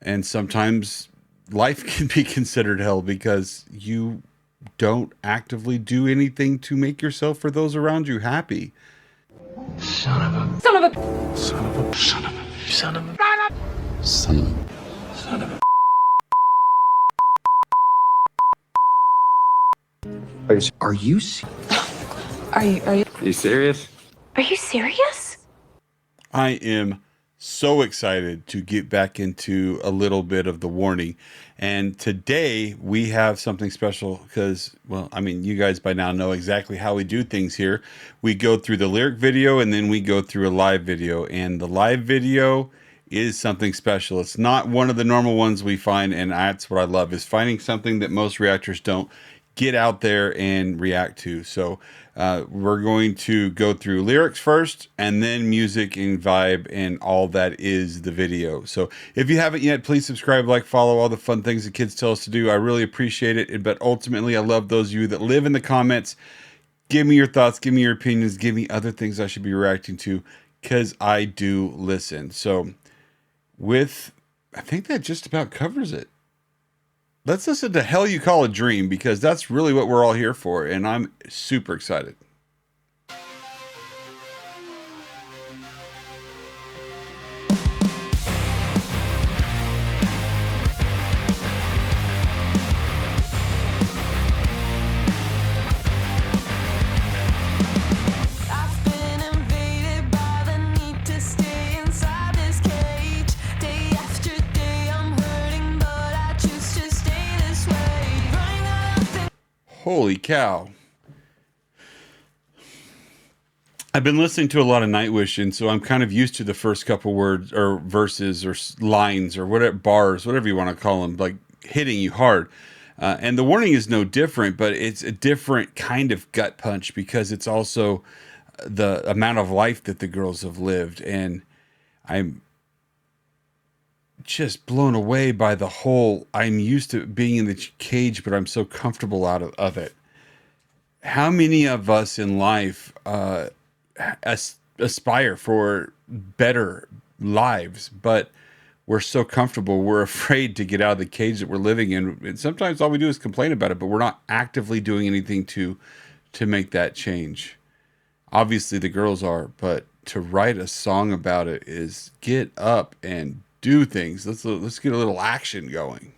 And sometimes life can be considered hell because you don't actively do anything to make yourself or those around you happy. Son of a. Son of a. Son of a. Son of a. Son of a. Son of a. Son of a. Are you Are you serious? Are you serious? I am so excited to get back into a little bit of the warning. And today we have something special because, well, I mean, you guys by now know exactly how we do things here. We go through the lyric video and then we go through a live video. And the live video is something special. It's not one of the normal ones we find. And that's what I love, is finding something that most reactors don't get out there and react to. So we're going to go through lyrics first and then music and vibe and all that is the video. So if you haven't yet, please subscribe, like, follow, all the fun things the kids tell us to do. I really appreciate it. But ultimately, I love those of you that live in the comments. Give me your thoughts, give me your opinions, give me other things I should be reacting to, because I do listen. So I think that just about covers it. Let's listen to Hell You Call a Dream, because that's really what we're all here for, and I'm super excited. Holy cow. I've been listening to a lot of Nightwish, and so I'm kind of used to the first couple words or verses or lines or whatever, bars, whatever you want to call them, like hitting you hard. And the warning is no different, but it's a different kind of gut punch because it's also the amount of life that the girls have lived. And I'm just blown away by the whole, I'm used to being in the cage, but I'm so comfortable out of it. How many of us in life aspire for better lives, but we're so comfortable, we're afraid to get out of the cage that we're living in. And sometimes all we do is complain about it, but we're not actively doing anything to make that change. Obviously the girls are, but to write a song about it is get up and do things. Let's get a little action going.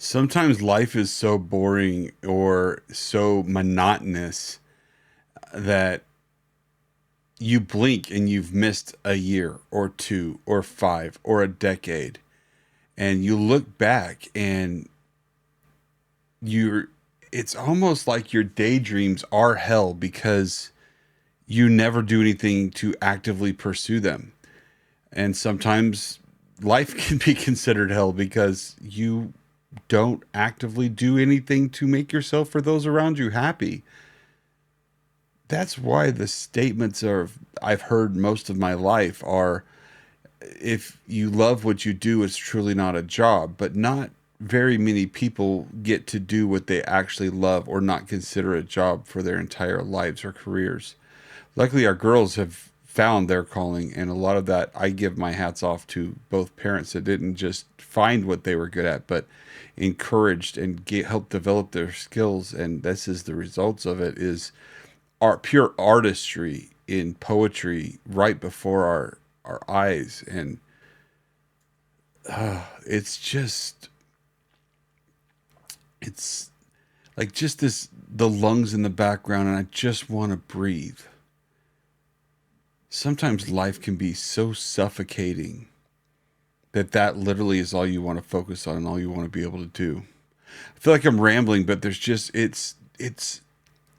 Sometimes life is so boring or so monotonous that you blink and you've missed a year or two or 5 or a decade. And you look back and it's almost like your daydreams are hell because you never do anything to actively pursue them. And sometimes life can be considered hell because you don't actively do anything to make yourself or those around you happy. That's why the statements I've heard most of my life are, if you love what you do, it's truly not a job. But not very many people get to do what they actually love or not consider a job for their entire lives or careers. luckily our girls have found their calling, and a lot of that I give my hats off to both parents that didn't just find what they were good at, but encouraged and helped develop their skills. And this is the results of it, is art, pure artistry in poetry right before our eyes. And it's just, it's like just this, the lungs in the background, and I just want to breathe. Sometimes life can be so suffocating that literally is all you want to focus on and all you want to be able to do. I feel like I'm rambling, but there's just, it's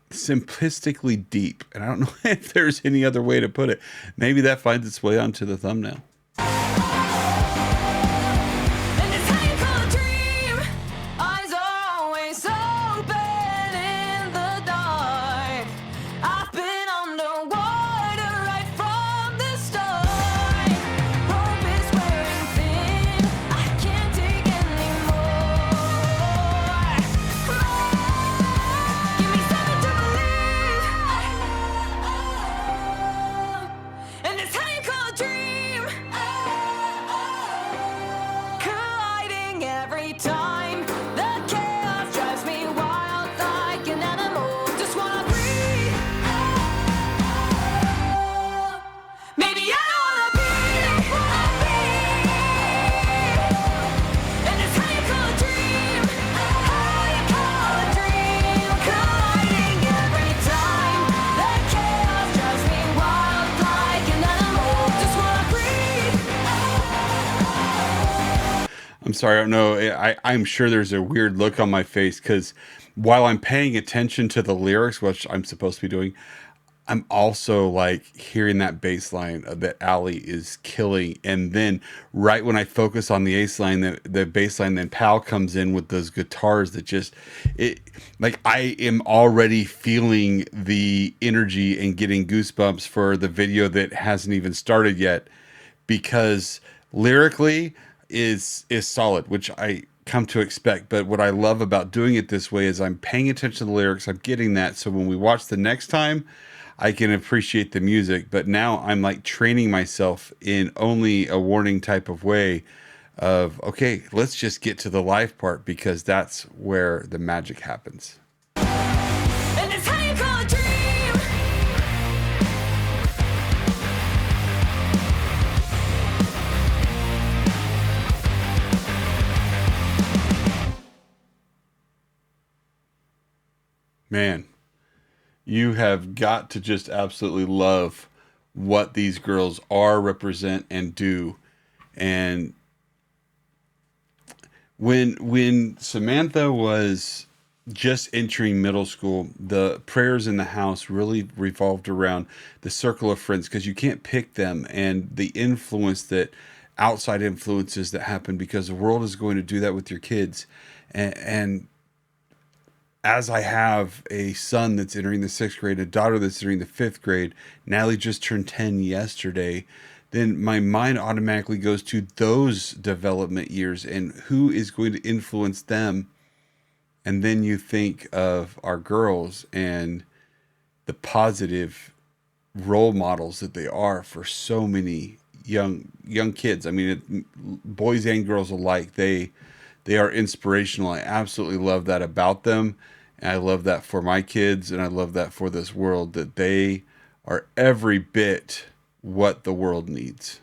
simplistically deep, and I don't know if there's any other way to put it. Maybe that finds its way onto the thumbnail. I'm sorry, I don't know. I'm sure there's a weird look on my face because while I'm paying attention to the lyrics, which I'm supposed to be doing, I'm also like hearing that bass line that Allie is killing. And then right when I focus on the ace line, the bass line, then Pal comes in with those guitars that just, it like I am already feeling the energy and getting goosebumps for the video that hasn't even started yet, because lyrically is solid, which I come to expect. But what I love about doing it this way is I'm paying attention to the lyrics. I'm getting that. So when we watch the next time, I can appreciate the music. But now I'm like training myself in only a warning type of way of, okay, let's just get to the live part, because that's where the magic happens. And it's how you call a dream. Man, you have got to just absolutely love what these girls are, represent, and do. And when Samantha was just entering middle school, the prayers in the house really revolved around the circle of friends, because you can't pick them, and the influence that outside influences that happen, because the world is going to do that with your kids. And as I have a son that's entering the 6th grade, a daughter that's entering the 5th grade, Natalie just turned 10 yesterday, then my mind automatically goes to those development years and who is going to influence them. And then you think of our girls and the positive role models that they are for so many young kids. I mean, boys and girls alike, they are inspirational. I absolutely love that about them. And I love that for my kids, and I love that for this world, that they are every bit what the world needs.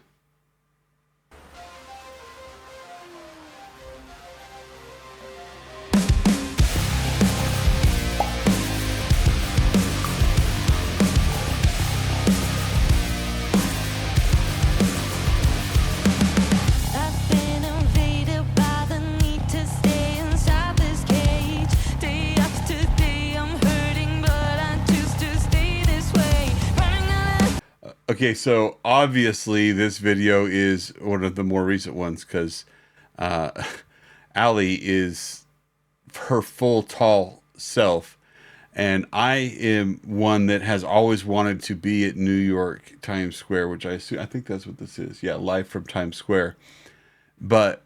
Okay, so obviously this video is one of the more recent ones, because Allie is her full tall self, and I am one that has always wanted to be at New York Times Square, which I think that's what this is. Yeah, live from Times Square. But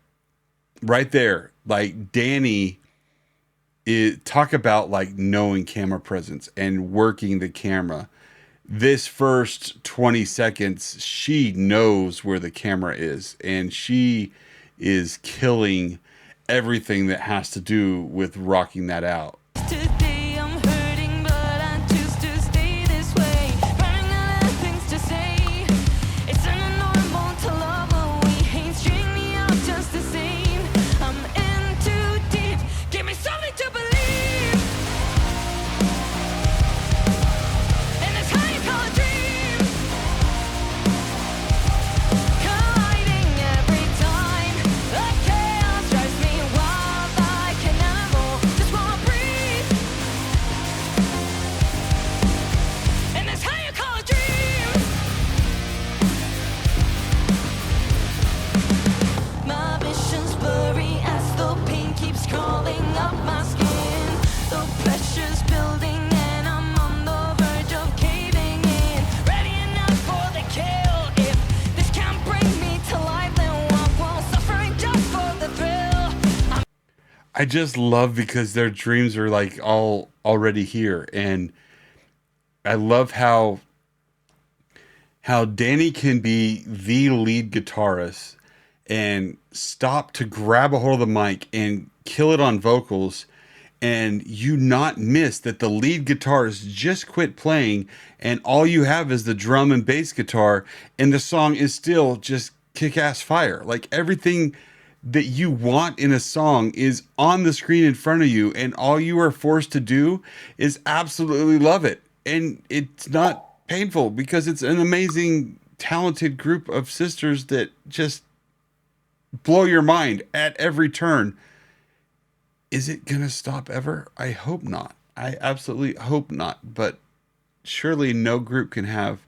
right there, like Danny, talk about like knowing camera presence and working the camera. this first 20 seconds, she knows where the camera is, and she is killing everything that has to do with rocking that out. Today I'm hurting, but I choose to stay this way. Running out of things to say. It's normal to love, but we hate. String me out just the same. I'm in too deep. Give me something to believe. And it's how you call a dream. Colliding every time. The chaos drives me wild like an animal. Just wanna breathe. And it's how you call a dream. My vision's blurry as the pain keeps crawling up my skin. The pressure's building and I'm on the verge of caving in. Ready enough for the kill. If this can't bring me to life, then what will suffering just for the thrill? I just love because their dreams are like all already here, and I love how Danny can be the lead guitarist and stop to grab a hold of the mic and kill it on vocals, and you not miss that the lead guitarist just quit playing and all you have is the drum and bass guitar, and the song is still just kick-ass fire. Like everything that you want in a song is on the screen in front of you, and all you are forced to do is absolutely love it. And it's not painful because it's an amazing, talented group of sisters that just blow your mind at every turn. Is it going to stop ever? I hope not. I absolutely hope not. But surely no group can have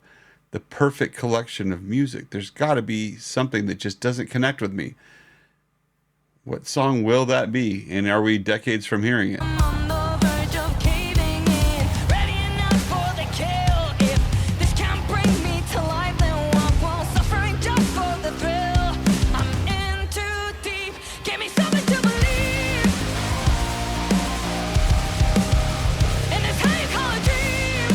the perfect collection of music. There's got to be something that just doesn't connect with me. What song will that be? And are we decades from hearing it? I'm on the verge of caving in. Ready enough for the kill. If this can't bring me to life, then what will suffering just for the thrill? I'm in too deep. Give me something to believe. And it's how you call a dream.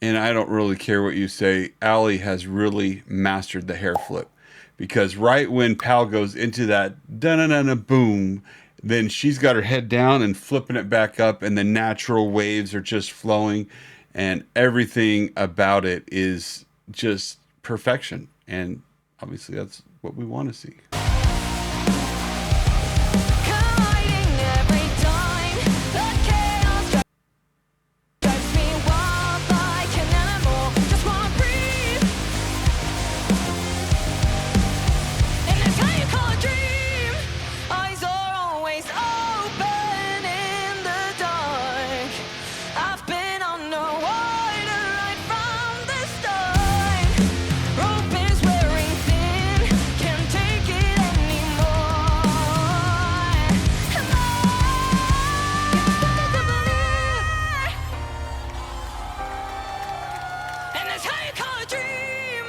And I don't really care what you say. Allie has really mastered the hair flip, because right when Pal goes into that da-na-na-na boom, then she's got her head down and flipping it back up, and the natural waves are just flowing, and everything about it is just perfection. And obviously that's what we want to see. Colliding every time. The chaos drives me wild like an animal. Just wanna breathe. And it's how you call a dream. Eyes are always open in the dark. I've been underwater right from the start. Rope is wearing thin, can't take it anymore. Come on, give me something to believe. And that's how you call a dream.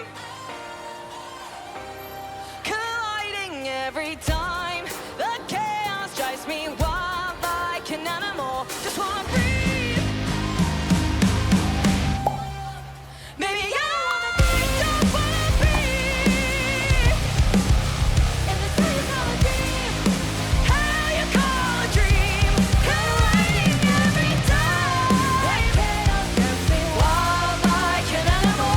Colliding every time. The chaos drives me wild like an animal. Just wanna breathe. Maybe I don't wanna be. And that's how you call a dream. How you call a dream. Colliding every time. The chaos drives me wild like an animal.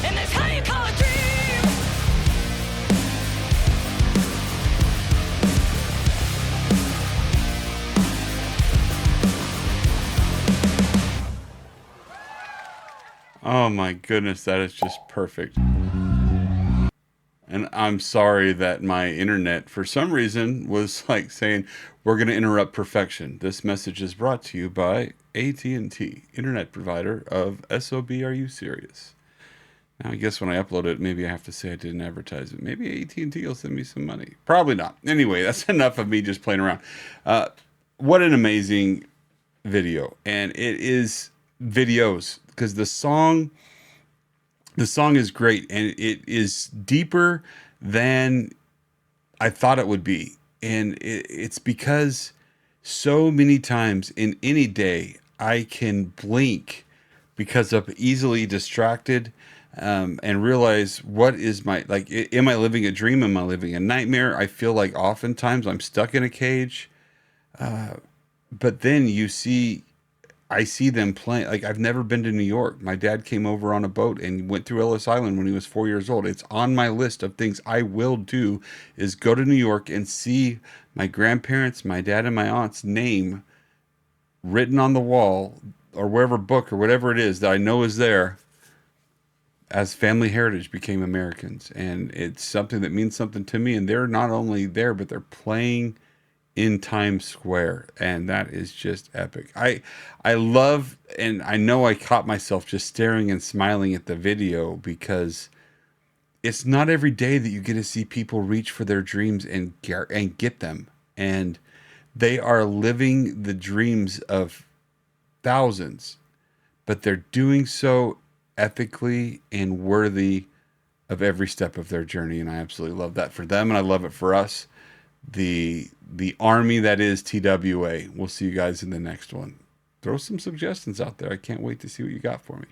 And that's how you call a dream. Oh my goodness, that is just perfect. And I'm sorry that my internet, for some reason, was like saying, we're going to interrupt perfection. This message is brought to you by AT&T, internet provider of SOB. Are you serious? Now, I guess when I upload it, maybe I have to say I didn't advertise it. Maybe AT&T will send me some money. Probably not. Anyway, that's enough of me just playing around. What an amazing video. And it is videos, because the song is great, and it is deeper than I thought it would be. And it's because so many times in any day, I can blink because I'm easily distracted, and realize what is my, like, am I living a dream? Am I living a nightmare? I feel like oftentimes I'm stuck in a cage. But then I see them playing. Like, I've never been to New York. My dad came over on a boat and went through Ellis Island when he was 4 years old. It's on my list of things I will do, is go to New York and see my grandparents, my dad and my aunt's name written on the wall, or wherever book or whatever it is that I know is there, as family heritage became Americans. And it's something that means something to me. And they're not only there, but they're playing in Times Square, and that is just epic. I love, and I know I caught myself just staring and smiling at the video, because it's not every day that you get to see people reach for their dreams and get them. And they are living the dreams of thousands, but they're doing so ethically and worthy of every step of their journey. And I absolutely love that for them, and I love it for us, the army that is TWA. We'll see you guys in the next one. Throw some suggestions out there. I can't wait to see what you got for me.